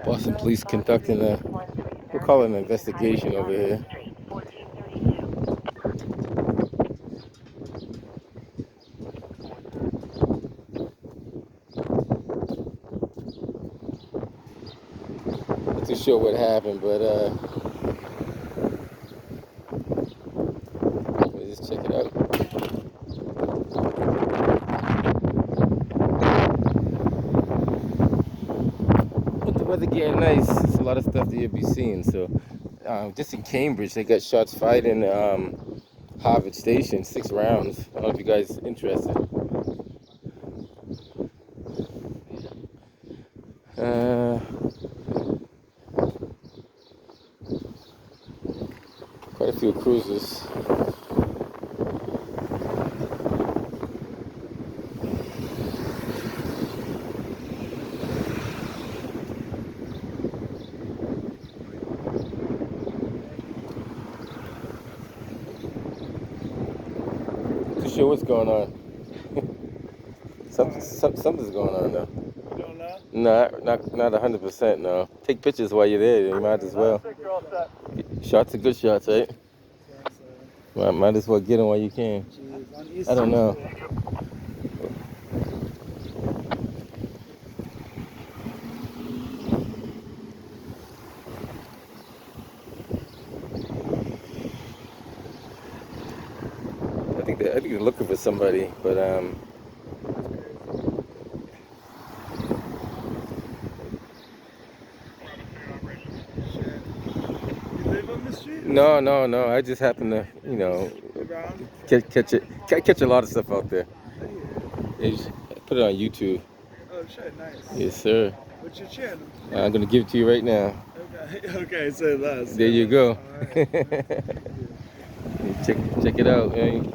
Boston police conducting we'll call it an investigation over here. Not too sure what happened, but let me just check it out. With the weather getting nice, there's a lot of stuff that you'll be seeing. So, just in Cambridge, they got shots fired in Harvard Station, 6 rounds. I don't know if you guys are interested. Quite a few cruisers. Not sure what's going on. Something's going on though. You don't know? No, not 100%. No. Take pictures while you're there. You might as well. Shots are good shots, right? Might as well get them while you can. I don't know. I think they're looking for somebody, but No. I just happen to, catch a lot of stuff out there. Put it on YouTube. Oh shit, nice. Yes, sir. What's your channel? I'm gonna give it to you right now. Okay, say less. There you go. Right. Check it out, man.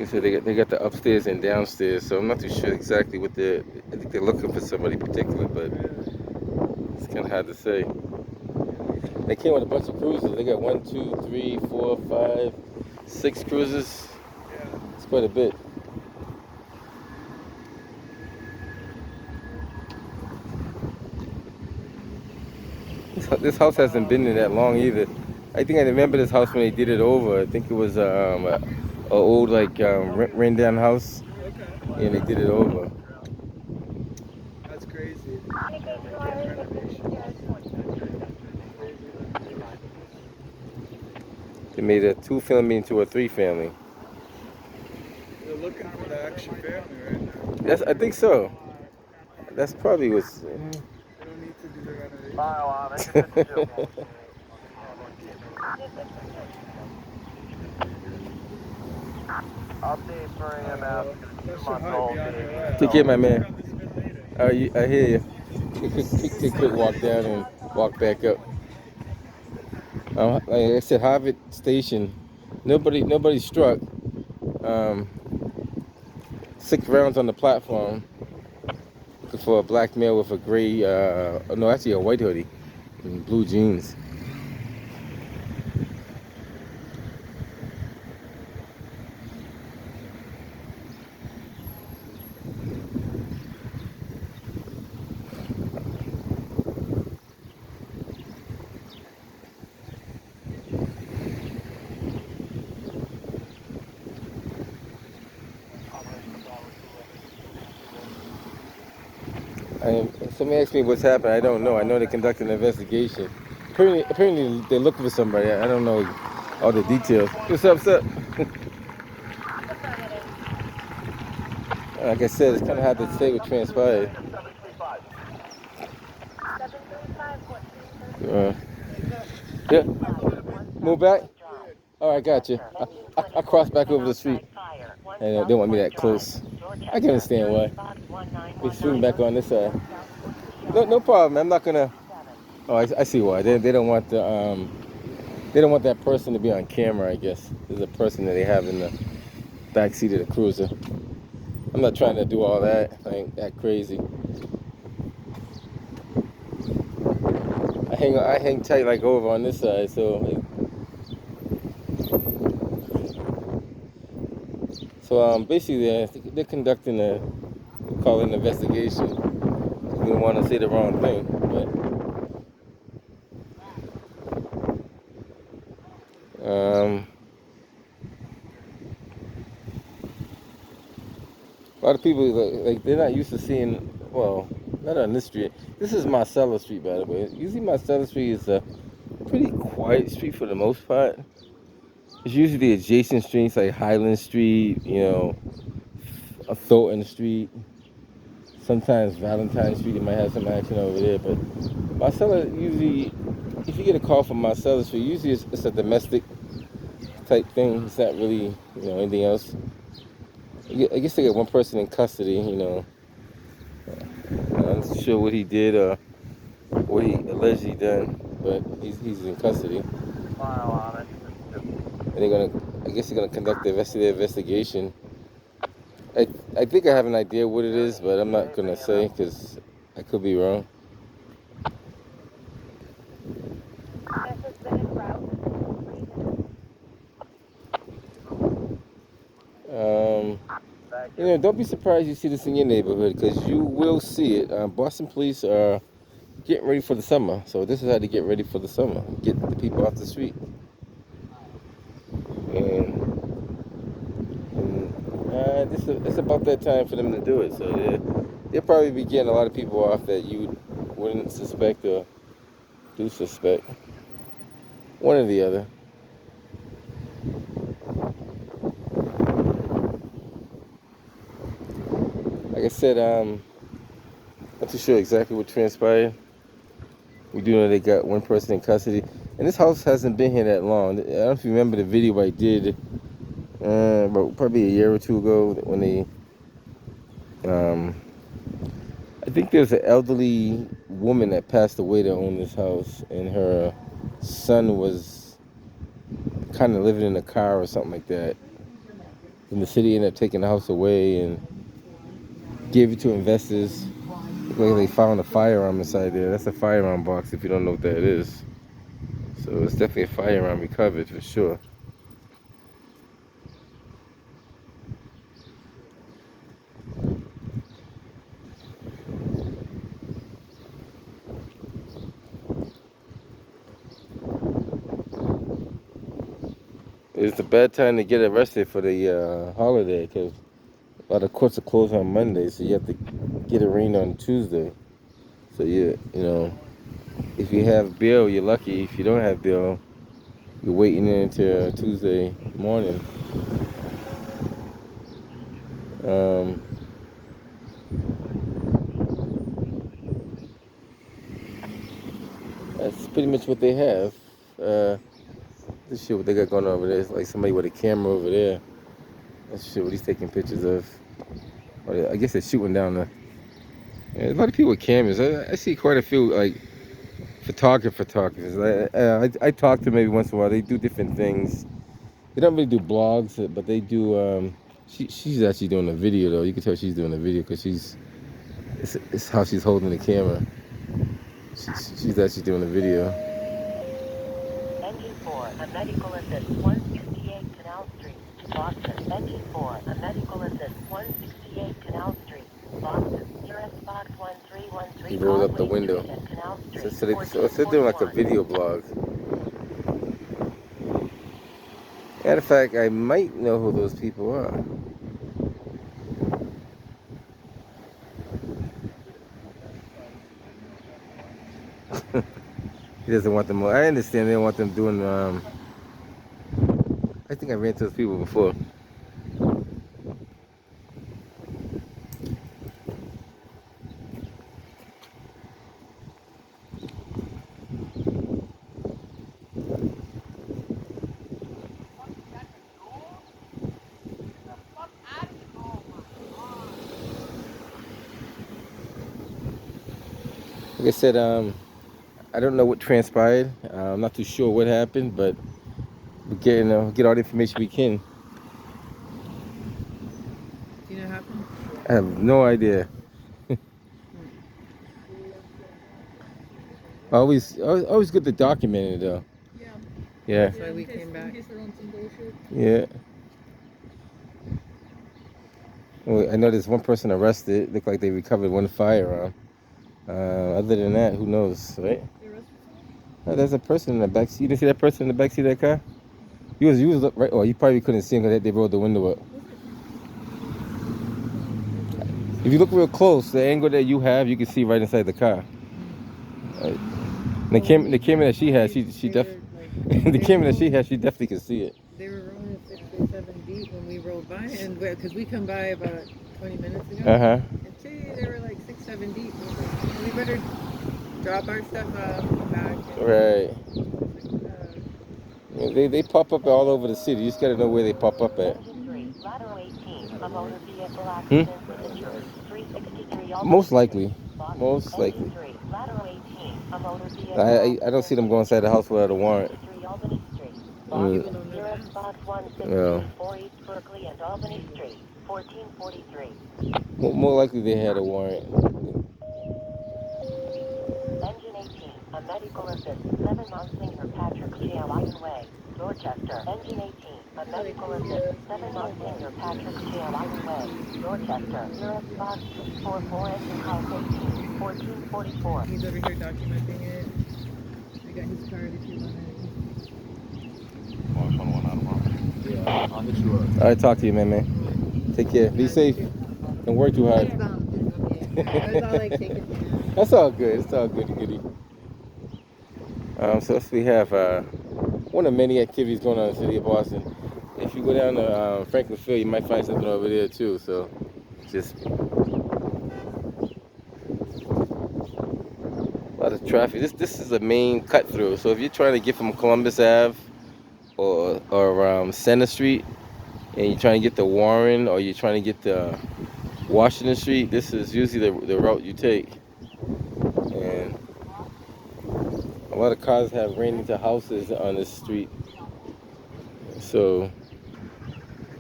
So they got the upstairs and downstairs, so I'm not too sure exactly what I think they're looking for somebody particular, but it's kind of hard to say. They came with a bunch of cruisers. They got 1, 2, 3, 4, 5, 6 cruisers. Yeah. It's quite a bit. This house hasn't been there that long either. I think I remember this house when they did it over. I think it was a old ran down house, and they did it over. That's crazy. They made a 2-family into a 3-family. They're looking for the extra family right now. I think so. That's probably what's. They don't need to do the renovation. Update for about 2 months old. Take care, my man. I hear you. Take a quick walk down and walk back up. Like I said, Harvard Station. Nobody struck. 6 rounds on the platform. Looking for a black male with a gray, no, actually a white hoodie and blue jeans. Somebody asked me what's happened. I don't know. I know they conducted an investigation. Apparently they're looking for somebody. I don't know all the details. What's up, sir? Like I said, it's kind of hard to say what transpired. Yeah. Move back? All right, gotcha. I crossed back over the street. And they want me that close. I can understand why. They shooting back on this side. No problem. I'm not gonna. Oh, I see why. They don't want they don't want that person to be on camera. I guess there's a person that they have in the back seat of the cruiser. I'm not trying to do all that. I ain't that crazy. I I hang tight like over on this side, so basically they're conducting call it an investigation. We don't want to say the wrong thing, but a lot of people like they're not used to seeing, well, not on this street. This is Marcella Street, by the way. Usually Marcella Street is a pretty quiet street for the most part. It's usually the adjacent streets like Highland Street, Thornton Street. Sometimes Valentine Street, you might have some action over there. But Marcella usually, if you get a call from Marcella Street, usually it's a domestic type thing. It's not really, anything else. I guess they got one person in custody, I'm not sure what he did or what he allegedly done, but he's in custody. File on it. And I guess they're gonna conduct the rest of their investigation. I think I have an idea what it is, but I'm not gonna say because I could be wrong. Don't be surprised you see this in your neighborhood because you will see it. Boston police are getting ready for the summer, so this is how they get ready for the summer. Get the people off the street. And it's about that time for them to do it. So they'll probably be getting a lot of people off that you wouldn't suspect or do suspect. One or the other. Like I said, not too sure exactly what transpired. We do know they got one person in custody. And this house hasn't been here that long. I don't know if you remember the video I did about probably a year or two ago when they I think there's an elderly woman that passed away that owned this house, and her son was kind of living in a car or something like that. And the city ended up taking the house away and gave it to investors. Like they found a firearm inside there. That's a firearm box if you don't know what that is. So it's definitely a firearm recovered for sure. It's a bad time to get arrested for the holiday because a lot of courts are closed on Monday, so you have to get arraigned on Tuesday. So if you have bail, you're lucky. If you don't have bail, you're waiting until Tuesday morning. That's pretty much what they have. This shit, what they got going on over there is like somebody with a camera over there. That's shit what he's taking pictures of. I guess they're shooting down the. Yeah, a lot of people with cameras. I see quite a few like photographers. I talk to them maybe once in a while. They do different things. They don't really do blogs, but they do. She's actually doing a video though. You can tell she's doing a video because it's how she's holding the camera. She's actually doing a video. Engine 4, a medical assist, 168 Canal Street, Boston. Engine 4, a medical assist, 168 Canal Street, Boston. Nearest box 1313. He rolled up the window. So they're doing like a video blog. Matter of fact, I might know who those people are. He doesn't want them. I understand they don't want them doing. I think I ran into those people before. Like I said, I don't know what transpired. I'm not too sure what happened, but we get all the information we can. Do you know what happened? I have no idea. Always good to document it though. Yeah. Yeah. That's why we came back. In case they're on some bullshit. Yeah. Well, I know there's one person arrested. Looked like they recovered one firearm. Other than that, who knows, right? They arrested someone? Oh, there's a person in the back seat. You didn't see that person in the back seat of that car? You was right. Oh, you probably couldn't see him because they rolled the window up. If you look real close, the angle that you have, you can see right inside the car. The camera that she has, she the camera that she has, she definitely can see it. They were rolling 6 or 7 deep when we rolled by, and because we come by about 20 minutes ago. And they were like 6, 7 deep. We better drop our stuff off, come back. Right. They pop up all over the city. You just gotta know where they pop up at. Most likely. Most likely. I don't see them go inside the house without a warrant. Well, more likely they had a warrant. Engine 18, a medical assist, 7 Monsignor Patrick J. Lion Way, Dorchester. Engine 18, a medical assist, 7 Monsignor Patrick J. Lion Way, Dorchester. US Box 644, engine house 18, 1444. He's over here documenting it. I got his card if you want it. On the shore. All right, talk to you, man. Take care. Be safe. Don't work too hard. That's all like taking. That's all good. It's all good, goody. So we have one of many activities going on in the city of Boston. If you go down to Franklin Field, you might find something over there too. So just a lot of traffic. This is a main cut through. So if you're trying to get from Columbus Ave or Center Street, and you're trying to get to Warren, or you're trying to get to Washington Street, this is usually the route you take. And a lot of cars have ran into houses on this street. So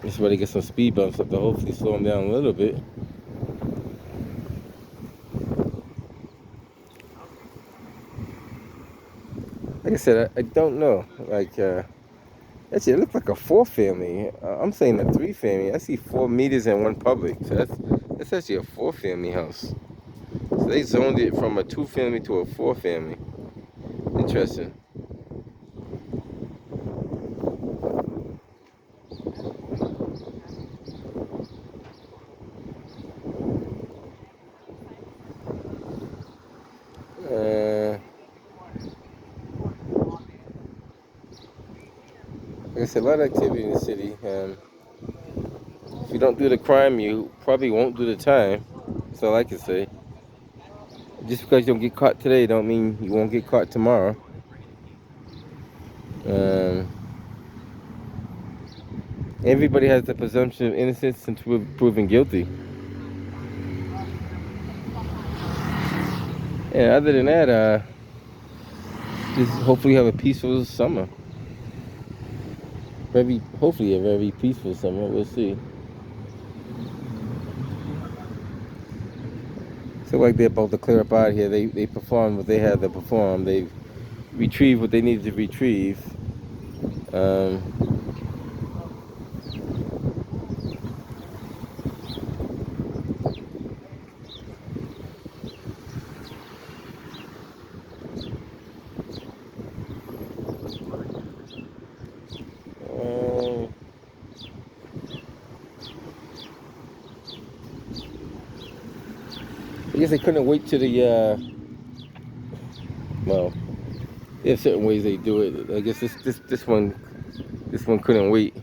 this is where they get some speed bumps up to hopefully slow them down a little bit. Like I said, I don't know. Like, actually, it looks like a 4-family. I'm saying a 3-family. I see 4 meters and 1 public. So that's actually a 4-family house. So they zoned it from a 2-family to a 4-family. Interesting. Like I said, a lot of activity in the city. If you don't do the crime, you probably won't do the time. That's all I can say. Just because you don't get caught today, don't mean you won't get caught tomorrow. Everybody has the presumption of innocence until proven guilty. And other than that, just hopefully have a peaceful summer. Hopefully a very peaceful summer. We'll see. So like they're about to clear up out here. They performed what they had to perform. They retrieved what they needed to retrieve. I guess they couldn't wait to the well, there's certain ways they do it. I guess this one couldn't wait.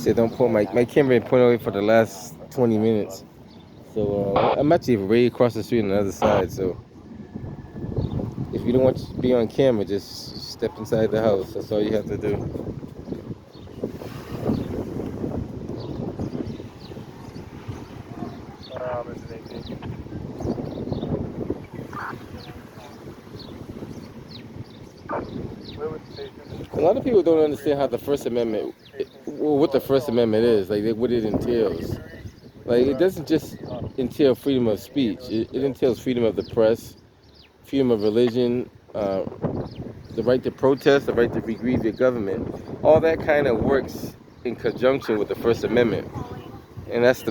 said don't point my camera been pointing away for the last 20 minutes. So I'm actually right across the street on the other side. So if you don't want to be on camera, just step inside the house. That's all you have to do. A lot of people don't understand how the First Amendment, what the First Amendment is, like what it entails. Like it doesn't just entail freedom of speech. It entails freedom of the press, freedom of religion, the right to protest, the right to grieve your government. All that kind of works in conjunction with the First Amendment, and that's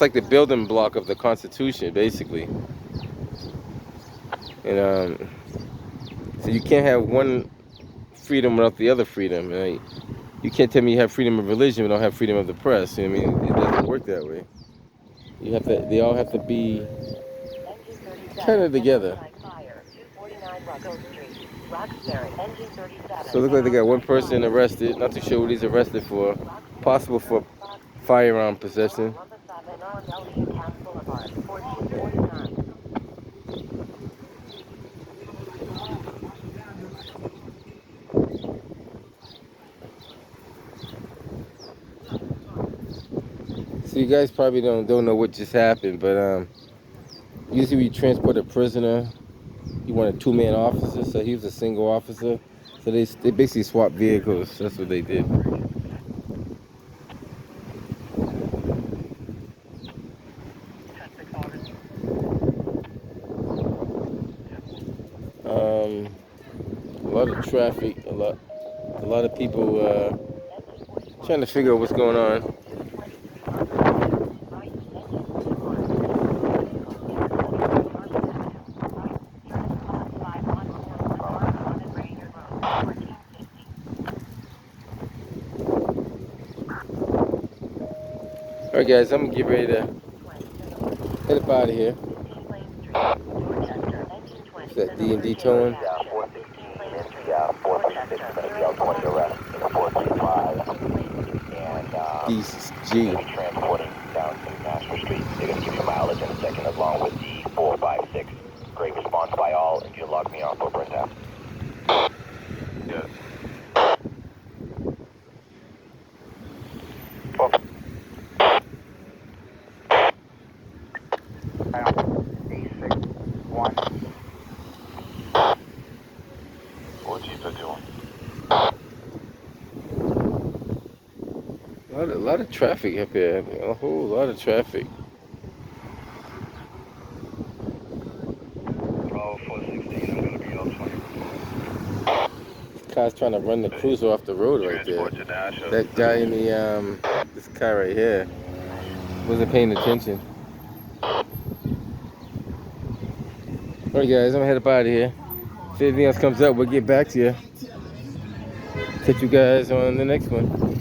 like the building block of the Constitution, basically. And so you can't have one freedom without the other freedom. Right? You can't tell me you have freedom of religion but don't have freedom of the press. You know what I mean? It doesn't work that way. You have to. They all have to be kind of together. So it looks like they got one person arrested. Not too sure what he's arrested for. Possible for firearm possession. So you guys probably don't know what just happened, but usually we transport a prisoner. He wanted a two-man officer, so he was a single officer. So they basically swapped vehicles. That's what they did. A lot of traffic, a lot of people trying to figure out what's going on. Alright guys, I'm gonna get ready to head up out of here. Is that D&D towing? DG. Transporting down to National Street. They're going to give you mileage in a second along with the 456. Great response by all. If you log me on for burn down. Yes. A lot of traffic up here. A whole lot of traffic. This car's trying to run the cruiser off the road right there. That guy in the this car right here wasn't paying attention. Alright guys, I'm gonna head up out of here. If anything else comes up, we'll get back to you. Catch you guys on the next one.